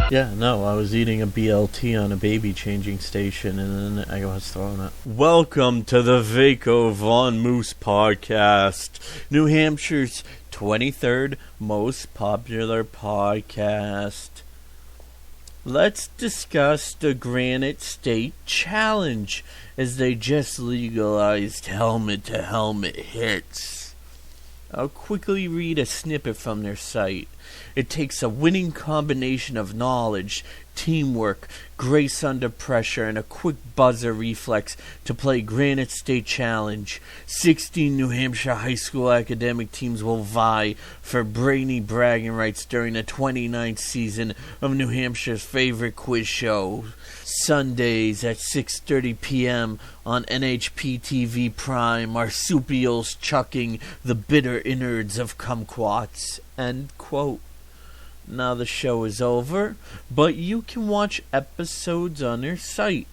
Yeah, no, I was eating a BLT on a baby changing station and then I was throwing up. Welcome to the Veikko Von Moose podcast, New Hampshire's 23rd most popular podcast. Let's discuss the Granite State Challenge as they just legalized helmet-to-helmet hits. I'll quickly read a snippet from their site. It takes a winning combination of knowledge, teamwork, grace under pressure, and a quick buzzer reflex to play Granite State Challenge. 16 New Hampshire high school academic teams will vie for brainy bragging rights during the 29th season of New Hampshire's favorite quiz show. Sundays at 6:30 p.m. on NHP-TV Prime, marsupials chucking the bitter innards of kumquats. End quote. Now the show is over, but you can watch episodes on their site.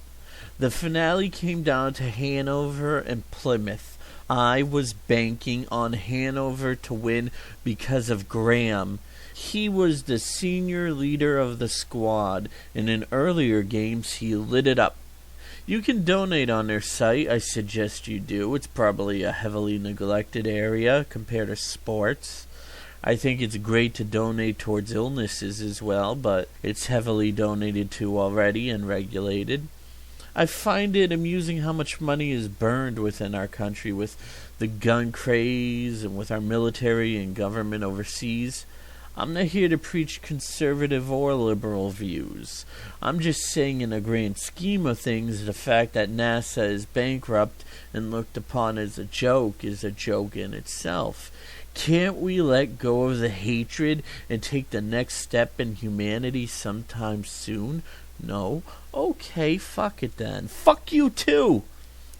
The finale came down to Hanover and Plymouth. I was banking on Hanover to win because of Graham. He was the senior leader of the squad, and in earlier games he lit it up. You can donate on their site. I suggest you do. It's probably a heavily neglected area compared to sports. I think it's great to donate towards illnesses as well, but it's heavily donated to already and regulated. I find it amusing how much money is burned within our country with the gun craze and with our military and government overseas. I'm not here to preach conservative or liberal views. I'm just saying in a grand scheme of things, the fact that NASA is bankrupt and looked upon as a joke is a joke in itself. Can't we let go of the hatred and take the next step in humanity sometime soon? No? Okay, fuck it then. Fuck you too!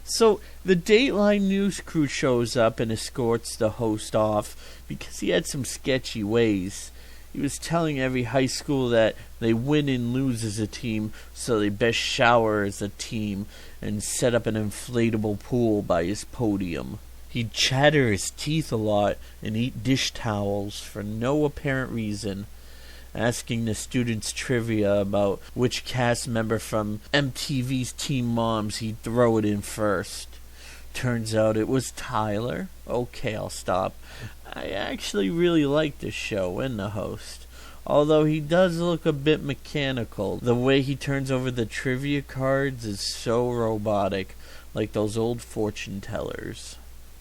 So, the Dateline news crew shows up and escorts the host off because he had some sketchy ways. He was telling every high school that they win and lose as a team, so they best shower as a team and set up an inflatable pool by his podium. He'd chatter his teeth a lot and eat dish towels for no apparent reason, asking the students trivia about which cast member from MTV's Teen Moms he'd throw it in first. Turns out it was Tyler. Okay, I'll stop. I actually really like this show and the host, although he does look a bit mechanical. The way he turns over the trivia cards is so robotic, like those old fortune tellers.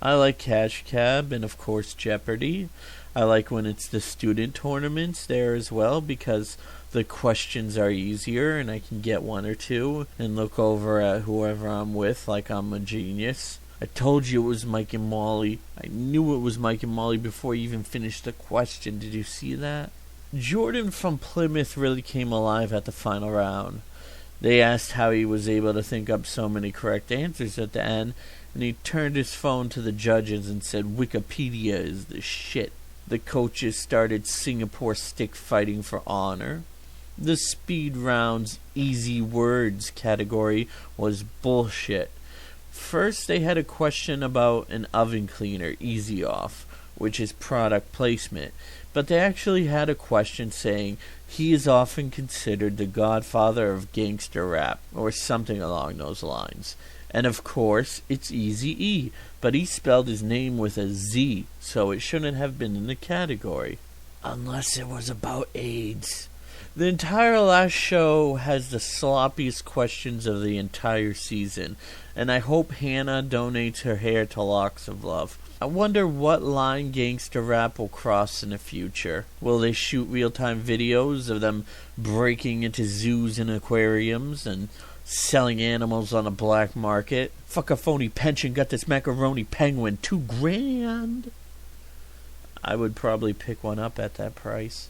I like Cash Cab and, of course, Jeopardy! I like when it's the student tournaments there as well because the questions are easier and I can get one or two and look over at whoever I'm with like I'm a genius. I told you it was Mike and Molly. I knew it was Mike and Molly before you even finished the question. Did you see that? Jordan from Plymouth really came alive at the final round. They asked how he was able to think up so many correct answers at the end, and he turned his phone to the judges and said Wikipedia is the shit. The coaches started Singapore stick fighting for honor. The speed round's easy words category was bullshit. First they had a question about an oven cleaner, Easy Off, which is product placement. But they actually had a question saying he is often considered the godfather of gangster rap, or something along those lines. And of course, it's Eazy-E, but he spelled his name with a Z, so it shouldn't have been in the category. Unless it was about AIDS. The entire last show has the sloppiest questions of the entire season, and I hope Hannah donates her hair to Locks of Love. I wonder what line gangster rap will cross in the future. Will they shoot real-time videos of them breaking into zoos and aquariums and selling animals on a black market? Fuck a phony pension, got this macaroni penguin, $2,000. I would probably pick one up at that price.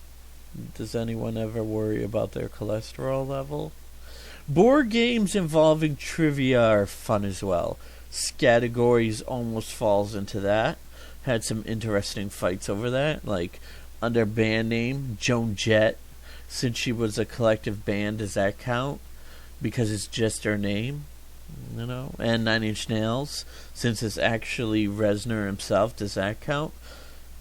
Does anyone ever worry about their cholesterol level? Board games involving trivia are fun as well. Scattergories almost falls into that. Had some interesting fights over that, like under band name, Joan Jett. Since she was a collective band, does that count? Because it's just her name, you know? And Nine Inch Nails, since it's actually Reznor himself, does that count?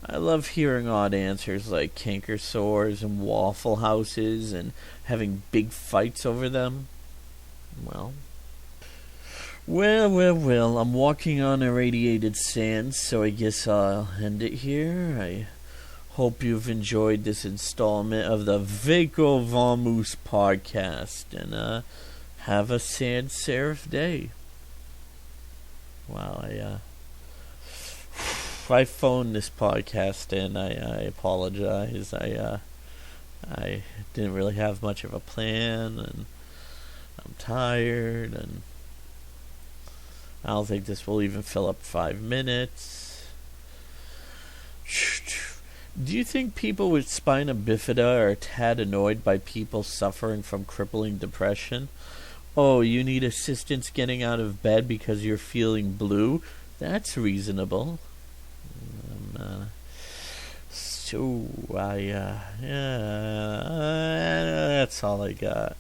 I love hearing odd answers like canker sores and waffle houses and having big fights over them. Well, I'm walking on irradiated sand, so I guess I'll end it here. I hope you've enjoyed this installment of the Veikko Von Moose podcast, and have a sans serif day. Wow, I phoned this podcast in. I apologize. I didn't really have much of a plan, and I'm tired, and I don't think this will even fill up 5 minutes. Do you think people with spina bifida are a tad annoyed by people suffering from crippling depression? Oh, you need assistance getting out of bed because you're feeling blue? That's reasonable. Yeah, that's all I got.